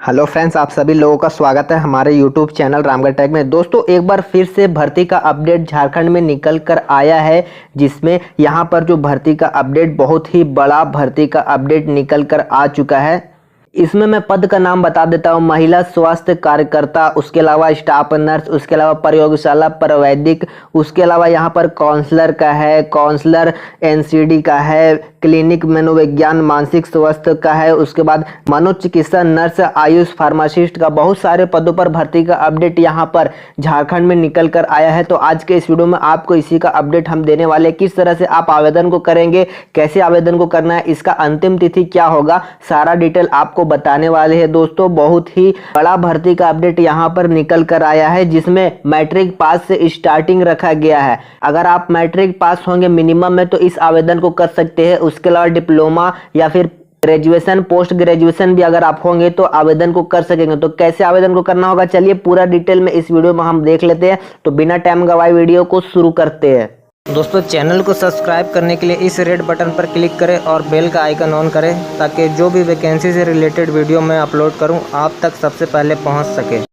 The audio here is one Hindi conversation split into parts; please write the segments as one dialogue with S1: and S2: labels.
S1: हेलो फ्रेंड्स, आप सभी लोगों का स्वागत है हमारे यूट्यूब चैनल रामगढ़ टेक में। दोस्तों, एक बार फिर से भर्ती का अपडेट झारखंड में निकल कर आया है, जिसमें यहाँ पर जो भर्ती का अपडेट बहुत ही बड़ा भर्ती का अपडेट निकल कर आ चुका है। इसमें मैं पद का नाम बता देता हूँ। महिला स्वास्थ्य कार्यकर्ता, उसके अलावा स्टाफ नर्स, उसके अलावा प्रयोगशाला परवैदिक, उसके अलावा यहाँ पर काउंसलर का है, काउंसलर एनसीडी का है, क्लिनिक मनोविज्ञान मानसिक स्वास्थ्य का है, उसके बाद मनोचिकित्सा नर्स, आयुष फार्मासिस्ट का, बहुत सारे पदों पर भर्ती का अपडेट यहाँ पर झारखंड में निकल कर आया है। तो आज के इस वीडियो में आपको इसी का अपडेट हम देने वाले, किस तरह से आप आवेदन को करेंगे, कैसे आवेदन को करना है, इसका अंतिम तिथि क्या होगा, सारा डिटेल आपको बताने वाले हैं। दोस्तों, बहुत ही बड़ा भर्ती का अपडेट यहाँ पर निकल कर आया है, जिसमें मैट्रिक पास से स्टार्टिंग रखा गया है। अगर आप मैट्रिक पास होंगे मिनिमम में तो इस आवेदन को कर सकते हैं। उसके अलावा डिप्लोमा या फिर ग्रेजुएशन, पोस्ट ग्रेजुएशन भी अगर आप होंगे तो आवेदन को कर सकेंगे। तो कैसे आवेदन को करना होगा, चलिए पूरा डिटेल में इस वीडियो में हम देख लेते हैं। तो बिना टाइम गवाए वीडियो को शुरू करते हैं। दोस्तों, चैनल को सब्सक्राइब करने के लिए इस रेड बटन पर क्लिक करें और बेल का आइकन ऑन करें, ताकि जो भी वैकेंसी से रिलेटेड वीडियो मैं अपलोड करूं आप तक सबसे पहले पहुंच सके।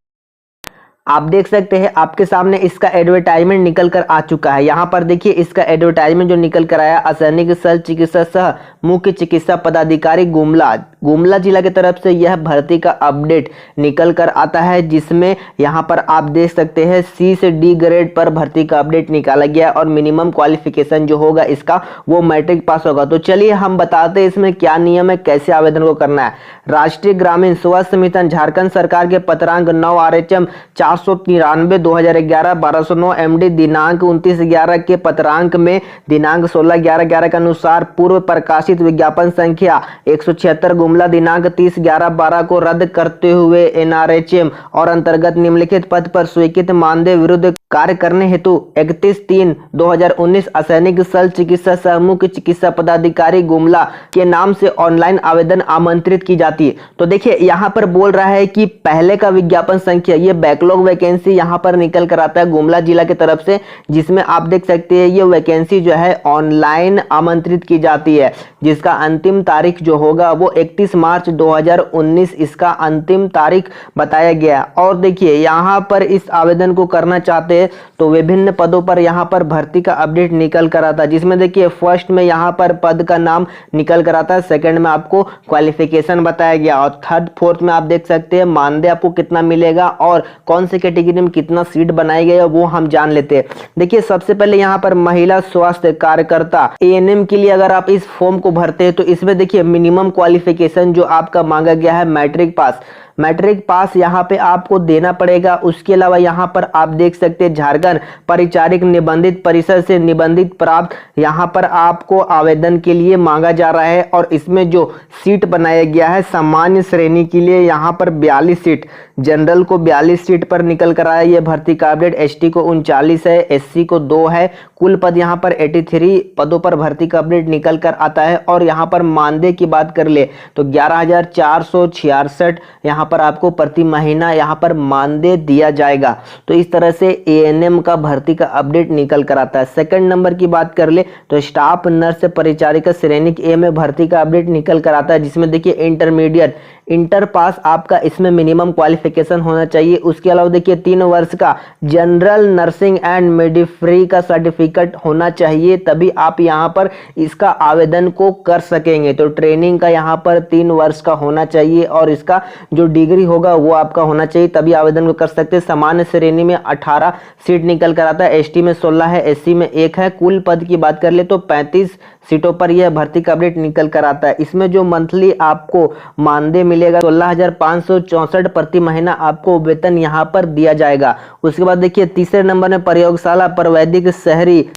S1: आप देख सकते हैं आपके सामने इसका एडवर्टाइजमेंट निकल कर आ चुका है। यहाँ पर देखिए इसका एडवर्टाइजमेंट जो निकल कर आया, असैनिक शल्य चिकित्सा सह मुख्य चिकित्सा पदाधिकारी गुमला जिला की तरफ से यह भर्ती का अपडेट निकल कर आता है, जिसमें यहाँ पर आप देख सकते हैं सी से डी ग्रेड पर भर्ती का अपडेट निकाला गया और मिनिमम क्वालिफिकेशन जो होगा इसका वो मैट्रिक पास होगा। तो चलिए हम बताते हैं इसमें क्या नियम है, कैसे आवेदन को करना है। राष्ट्रीय ग्रामीण स्वास्थ्य मिशन झारखंड सरकार के पत्रांक 9 RHM 493 2011 1209 MD दिनांक 29/11 के पत्रांक में दिनांक 16/11/11 के अनुसार पूर्व प्रकाशित विज्ञापन संख्या 176 गुमला दिनांक 30/11/12 को रद्द करते हुए NRHM और अंतर्गत निम्नलिखित पद पर स्वीकृत मानदेय विरुद्ध कार्य करने हेतु 31/3/2019 असैनिक शल्य चिकित्सा सह मुख्य चिकित्सा पदाधिकारी गुमला के नाम से ऑनलाइन आवेदन आमंत्रित की जाती है। तो देखिए यहाँ पर बोल रहा है कि पहले का विज्ञापन संख्या, ये बैकलॉग वैकेंसी यहाँ पर निकल कर आता है गुमला जिला की तरफ से, जिसमें आप देख सकते हैं ये वैकेंसी जो है ऑनलाइन आमंत्रित की जाती है, जिसका अंतिम तारीख जो होगा वो 31 मार्च 2019 इसका अंतिम तारीख बताया गया। और देखिए यहाँ पर इस आवेदन को करना चाहते तो विभिन्न पदों पर यहाँ पर भर्ती का अपडेट निकल कर आता है, जिसमें देखिए फर्स्ट में यहाँ पर पद का नाम निकल कर आता है, सेकंड में आपको क्वालिफिकेशन बताया गया और थर्ड फोर्थ में आप देख सकते हैं मानदेय आपको कितना मिलेगा और कौन से कैटेगरी में कितना सीट बनाई गई है वो हम जान लेते हैं। देखिए सबसे पहले यहाँ पर महिला स्वास्थ्य कार्यकर्ता ANM के लिए अगर आप इस फॉर्म को भरते हैं तो इसमें देखिए मिनिमम क्वालिफिकेशन जो आपका मांगा गया है मैट्रिक पास यहाँ पे आपको देना पड़ेगा। उसके अलावा यहाँ पर आप देख सकते हैं झारखंड परिचारिक निबंधित परिषद से निबंधित प्राप्त यहाँ पर आपको आवेदन के लिए मांगा जा रहा है। और इसमें जो सीट बनाया गया है सामान्य श्रेणी के लिए यहाँ पर 42 सीट, जनरल को 42 सीट पर निकल कर आया ये भर्ती का अपडेट। ST को 39 है, SC को 2 है, कुल पद यहाँ पर 83 पदों पर भर्ती का अपडेट निकल कर आता है। और यहाँ पर मानदेय की बात कर ले तो 11,466 यहाँ पर आपको प्रति महीना यहाँ पर मानदेय दिया जाएगा। तो इस तरह से ANM का भर्ती का अपडेट निकल कर आता है। सेकंड नंबर की बात कर ले तो स्टाफ नर्स परिचारिका श्रेणी A में भर्ती का अपडेट निकल कर आता है, जिसमें देखिए इंटर पास आपका इसमें मिनिमम क्वालिफिकेशन होना चाहिए। उसके अलावा देखिए 3 वर्ष का जनरल नर्सिंग एंड मिडवाइफरी का सर्टिफिकेट होना चाहिए, तभी आप यहाँ पर इसका आवेदन को कर सकेंगे। तो ट्रेनिंग का यहाँ पर 3 वर्ष का होना चाहिए और इसका जो डिग्री होगा वो आपका होना चाहिए, तभी आवेदन को कर सकते हैं। सामान्य श्रेणी में 18 सीट निकल कर आता है, ST में 16 है, SC में 1 है। कुल पद की बात कर ले तो 35 सीटों पर यह भर्ती का अपडेट निकल कर आता है। इसमें जो मंथली आपको मानदेय मिलेगा 16,564 प्रति महीना आपको वेतन यहाँ पर दिया जाएगा। उसके बाद देखिए तीसरे नंबर में प्रयोगशाला परवैदिक शहरी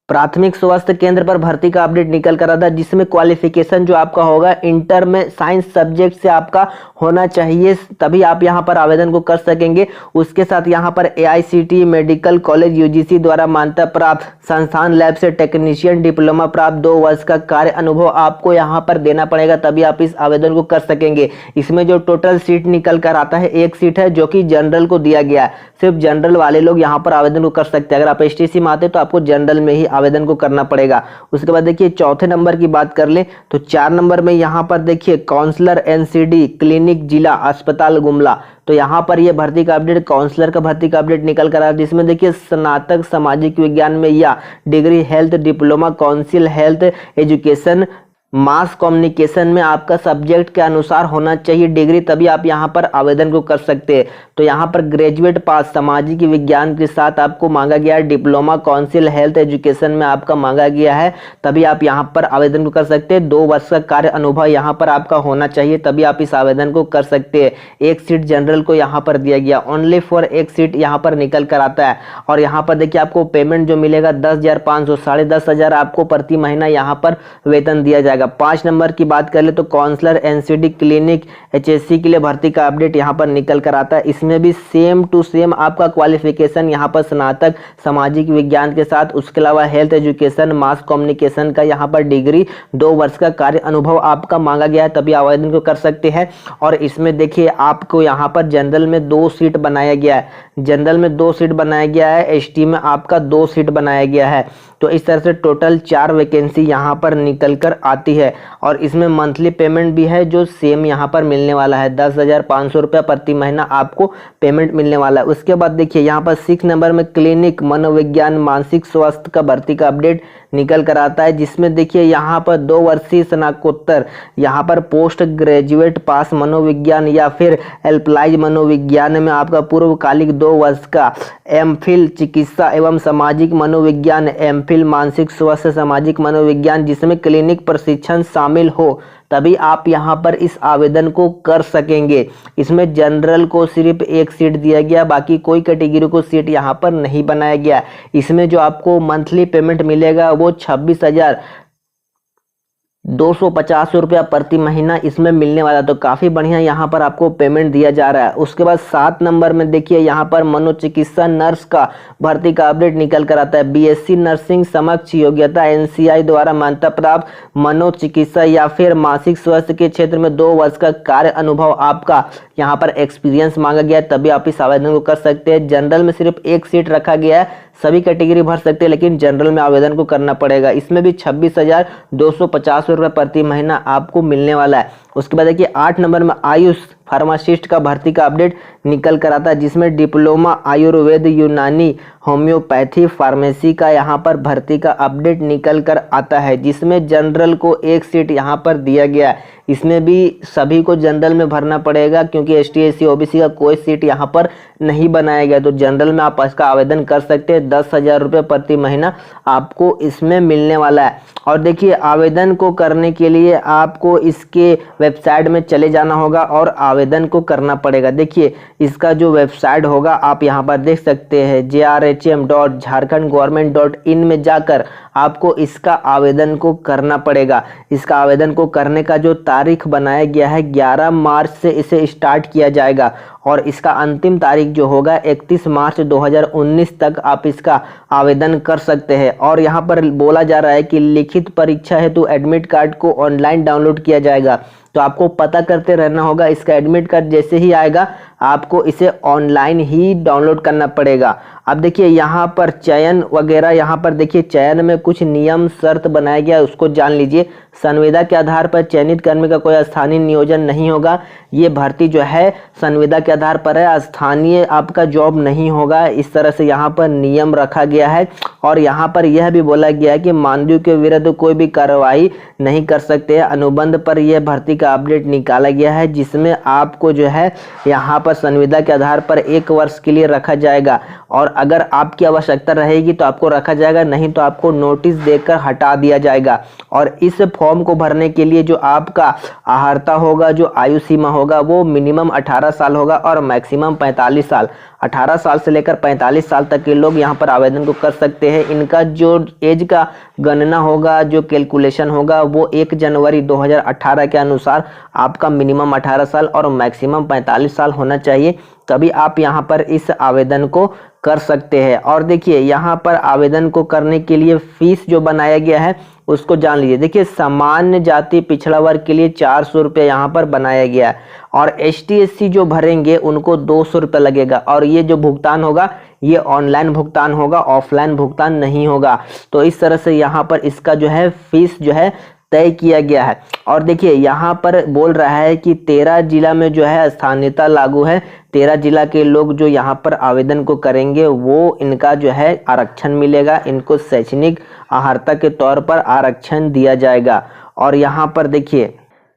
S1: प्राथमिक स्वास्थ्य केंद्र पर भर्ती का अपडेट निकल कर आता है, जिसमें क्वालिफिकेशन जो आपका होगा इंटर में साइंस सब्जेक्ट से आपका होना चाहिए, तभी आप यहां पर आवेदन को कर सकेंगे। उसके साथ यहां पर AICTE मेडिकल कॉलेज UGC द्वारा मान्यता प्राप्त संस्थान लैब से टेक्नीशियन डिप्लोमा प्राप्त 2 वर्ष का कार्य अनुभव आपको यहां पर देना पड़ेगा, तभी आप इस आवेदन को कर सकेंगे। इसमें जो टोटल सीट निकल कर आता है 1 सीट है, जो कि जनरल को दिया गया है। सिर्फ जनरल वाले लोग यहाँ पर आवेदन को कर सकते हैं। अगर आप STC में आते तो आपको जनरल में ही आवेदन को करना पड़ेगा। उसके बाद देखिए चौथे नंबर की बात कर ले तो 4 नंबर में यहाँ पर देखिए काउंसलर एनसीडी क्लिनिक जिला अस्पताल गुमला। तो यहाँ पर ये भर्ती का अपडेट, काउंसलर का भर्ती का अपडेट निकल कर आ रहा है, जिसमें देखिए स्नातक सामाजिक विज्ञान में या degree health diploma council health education mass communication में आपका सब्जेक्ट के अनुसार होना चाहिए डिग्री, तभी आप यहाँ पर आवेदन को कर सकते हैं। तो यहाँ पर ग्रेजुएट पास सामाजिक विज्ञान के साथ आपको मांगा गया है, डिप्लोमा काउंसिल हेल्थ एजुकेशन में आपका मांगा गया है, तभी आप यहाँ पर आवेदन को कर सकते हैं। 2 वर्ष का कार्य अनुभव यहाँ पर आपका होना चाहिए, तभी आप इस आवेदन को कर सकते हैं। 1 सीट जनरल को यहाँ पर दिया गया, ओनली फॉर 1 सीट यहाँ पर निकल कर आता है। और यहाँ पर देखिए आपको पेमेंट जो मिलेगा 10,500, 10,500 आपको प्रति महीना यहाँ पर वेतन दिया जाएगा। 5 नंबर की बात कर ले तो काउंसलर एनसीडी क्लिनिक एचएससी के लिए भर्ती का अपडेट यहाँ पर निकल कर आता है। इसमें भी सेम टू सेम आपका क्वालिफिकेशन यहाँ पर स्नातक सामाजिक विज्ञान के साथ, उसके अलावा हेल्थ एजुकेशन मास कम्युनिकेशन का यहाँ पर डिग्री, 2 वर्ष का कार्य अनुभव आपका मांगा गया है, तभी आवेदन को कर सकते हैं। और इसमें देखिए आपको यहाँ पर जनरल में 2 सीट बनाया गया है, जनरल में 2 सीट बनाया गया है, एसटी में आपका 2 सीट बनाया गया है। तो इस तरह से टोटल 4 वैकेंसी यहाँ पर निकल कर आती है। और इसमें मंथली पेमेंट भी है जो सेम यहाँ पर मिलने वाला है, 10,500 रुपया प्रति महीना आपको पेमेंट मिलने वाला है। उसके बाद देखिए यहाँ पर 6 नंबर में क्लिनिक मनोविज्ञान मानसिक स्वास्थ्य का भर्ती का अपडेट निकल कर आता है, जिसमें देखिए यहाँ पर 2 वर्षीय स्नातकोत्तर यहाँ पर पोस्ट ग्रेजुएट पास मनोविज्ञान या फिर एप्लाइड मनोविज्ञान में आपका पूर्वकालिक 2 वर्ष का एमफिल चिकित्सा एवं सामाजिक मनोविज्ञान, एमफिल मानसिक स्वास्थ्य सामाजिक मनोविज्ञान जिसमें क्लिनिक प्रशिक्षण शामिल हो, तभी आप यहाँ पर इस आवेदन को कर सकेंगे। इसमें जनरल को सिर्फ 1 सीट दिया गया, बाकी कोई कैटेगरी को सीट यहाँ पर नहीं बनाया गया। इसमें जो आपको मंथली पेमेंट मिलेगा वो 26,250 रुपया प्रति महीना इसमें मिलने वाला। तो काफ़ी बढ़िया यहाँ पर आपको पेमेंट दिया जा रहा है। उसके बाद 7 नंबर में देखिए यहाँ पर मनोचिकित्सा नर्स का भर्ती का अपडेट निकल कर आता है। बीएससी नर्सिंग समक्ष योग्यता एनसीआई द्वारा मान्यता प्राप्त मनोचिकित्सा या फिर मानसिक स्वास्थ्य के क्षेत्र में 2 वर्ष का कार्य अनुभव आपका यहाँ पर एक्सपीरियंस मांगा गया है, तभी आप इस आवेदन को कर सकते हैं। जनरल में सिर्फ 1 सीट रखा गया है, सभी कैटेगरी भर सकते हैं, लेकिन जनरल में आवेदन को करना पड़ेगा। इसमें भी 26,250 रुपये प्रति महीना आपको मिलने वाला है। उसके बाद देखिए 8 नंबर में आयुष फार्मासिस्ट का भर्ती का अपडेट निकल कर आता है, जिसमें डिप्लोमा आयुर्वेद यूनानी होम्योपैथी फार्मेसी का यहाँ पर भर्ती का अपडेट निकल कर आता है, जिसमें जनरल को 1 सीट यहाँ पर दिया गया है। इसमें भी सभी को जनरल में भरना पड़ेगा, क्योंकि एसटी एससी ओबीसी का कोई सीट यहाँ पर नहीं बनाया गया। तो जनरल में आप इसका आवेदन कर सकते हैं। 10,000 रुपये प्रति महीना आपको इसमें मिलने वाला है। और देखिए आवेदन को करने के लिए आपको इसके वेबसाइट में चले जाना होगा और आवेदन को करना पड़ेगा। देखिए इसका जो वेबसाइट होगा आप यहाँ पर देख सकते हैं, jrhm.jharkhandgovernment.in में जाकर आपको इसका आवेदन को करना पड़ेगा। इसका आवेदन को करने का जो तारीख बनाया गया है 11 मार्च से इसे स्टार्ट किया जाएगा और इसका अंतिम तारीख जो होगा 31 मार्च 2019 तक आप इसका आवेदन कर सकते हैं। और यहाँ पर बोला जा रहा है कि लिखित परीक्षा हेतु एडमिट कार्ड को ऑनलाइन डाउनलोड किया जाएगा। तो आपको पता करते रहना होगा, इसका एडमिट कार्ड जैसे ही आएगा आपको इसे ऑनलाइन ही डाउनलोड करना पड़ेगा। अब देखिए यहाँ पर चयन वगैरह, यहाँ पर देखिए चयन में कुछ नियम शर्त बनाया गया है, उसको जान लीजिए। संविदा के आधार पर चयनित कर्मी का कोई स्थानीय नियोजन नहीं होगा। ये भर्ती जो है संविदा के आधार पर है, स्थानीय आपका जॉब नहीं होगा। इस तरह से यहाँ पर नियम रखा गया है। और यहाँ पर यह भी बोला गया है कि मानदेय के विरुद्ध कोई भी कार्रवाई नहीं कर सकते। अनुबंध पर यह भर्ती का अपडेट निकाला गया है, जिसमें आपको जो है यहाँ पर संविदा के आधार पर 1 वर्ष के लिए रखा जाएगा और अगर आपकी आवश्यकता रहेगी तो आपको रखा जाएगा, नहीं तो आपको नोटिस देकर हटा दिया जाएगा। और इस फॉर्म को भरने के लिए जो आपका अहर्ता होगा, जो आयु सीमा होगा, वो मिनिमम 18 साल होगा और मैक्सिमम 45 साल। 18 साल से लेकर 45 साल तक के लोग यहाँ पर आवेदन को कर सकते हैं। इनका जो एज का गणना होगा, जो कैलकुलेशन होगा, वो 1 जनवरी 2018 के अनुसार आपका मिनिमम 18 साल और मैक्सिमम 45 साल होना चाहिए, तभी आप यहाँ पर इस आवेदन को कर सकते हैं। और देखिए यहाँ पर आवेदन को करने के लिए फीस जो बनाया गया है उसको जान लीजिए। देखिए सामान्य जाति पिछड़ा वर्ग के लिए 400 रुपये यहाँ पर बनाया गया है और ST SC जो भरेंगे उनको 200 रुपये लगेगा और ये जो भुगतान होगा ये ऑनलाइन भुगतान होगा, ऑफलाइन भुगतान नहीं होगा। तो इस तरह से यहाँ पर इसका जो है फीस जो है तय किया गया है। और देखिए यहाँ पर बोल रहा है कि 13 जिला में जो है स्थानीयता लागू है। 13 जिला के लोग जो यहाँ पर आवेदन को करेंगे वो इनका जो है आरक्षण मिलेगा, इनको शैक्षणिक अर्हता के तौर पर आरक्षण दिया जाएगा। और यहाँ पर देखिए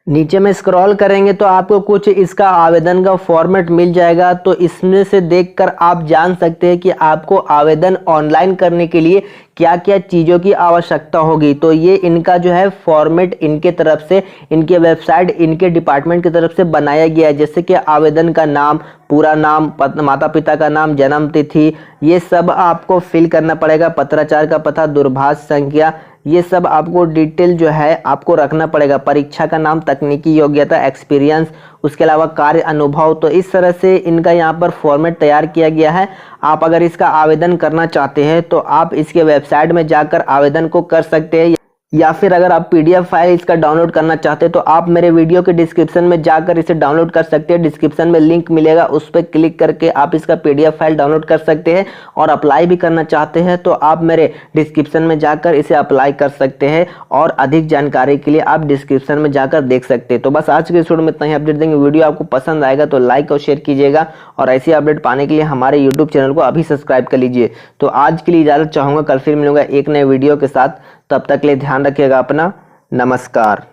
S1: नीचे में स्क्रॉल करेंगे तो आपको कुछ इसका आवेदन का फॉर्मेट मिल जाएगा। तो इसमें से देखकर आप जान सकते हैं कि आपको आवेदन ऑनलाइन करने के लिए क्या क्या चीज़ों की आवश्यकता होगी। तो ये इनका जो है फॉर्मेट इनके तरफ से, इनके वेबसाइट, इनके डिपार्टमेंट की तरफ से बनाया गया है। जैसे कि आवेदन का नाम, पूरा नाम, माता पिता का नाम, जन्म तिथि, ये सब आपको फिल करना पड़ेगा। पत्राचार का पता, दूरभाष संख्या, ये सब आपको डिटेल जो है आपको रखना पड़ेगा। परीक्षा का नाम, तकनीकी योग्यता, एक्सपीरियंस, उसके अलावा कार्य अनुभव। तो इस तरह से इनका यहाँ पर फॉर्मेट तैयार किया गया है। आप अगर इसका आवेदन करना चाहते हैं तो आप इसके वेबसाइट में जाकर आवेदन को कर सकते हैं, या फिर अगर आप पीडीएफ फाइल इसका डाउनलोड करना चाहते हैं तो आप मेरे वीडियो के डिस्क्रिप्शन में जाकर इसे डाउनलोड कर सकते हैं। डिस्क्रिप्शन में लिंक मिलेगा, उस पर क्लिक करके आप इसका पीडीएफ फाइल डाउनलोड कर सकते हैं। और अप्लाई भी करना चाहते हैं तो आप मेरे डिस्क्रिप्शन में जाकर इसे अप्लाई कर सकते हैं। और अधिक जानकारी के लिए आप डिस्क्रिप्शन में जाकर देख सकते हैं। तो बस आज के वीडियो में इतना ही अपडेट देंगे। वीडियो आपको पसंद आएगा तो लाइक और शेयर कीजिएगा, और ऐसी अपडेट पाने के लिए हमारे यूट्यूब चैनल को अभी सब्सक्राइब कर लीजिए। तो आज के लिए इजाजत चाहूँगा, कल फिर मिलूंगा एक नए वीडियो के साथ। तब तक के लिए ध्यान रखिएगा अपना। नमस्कार।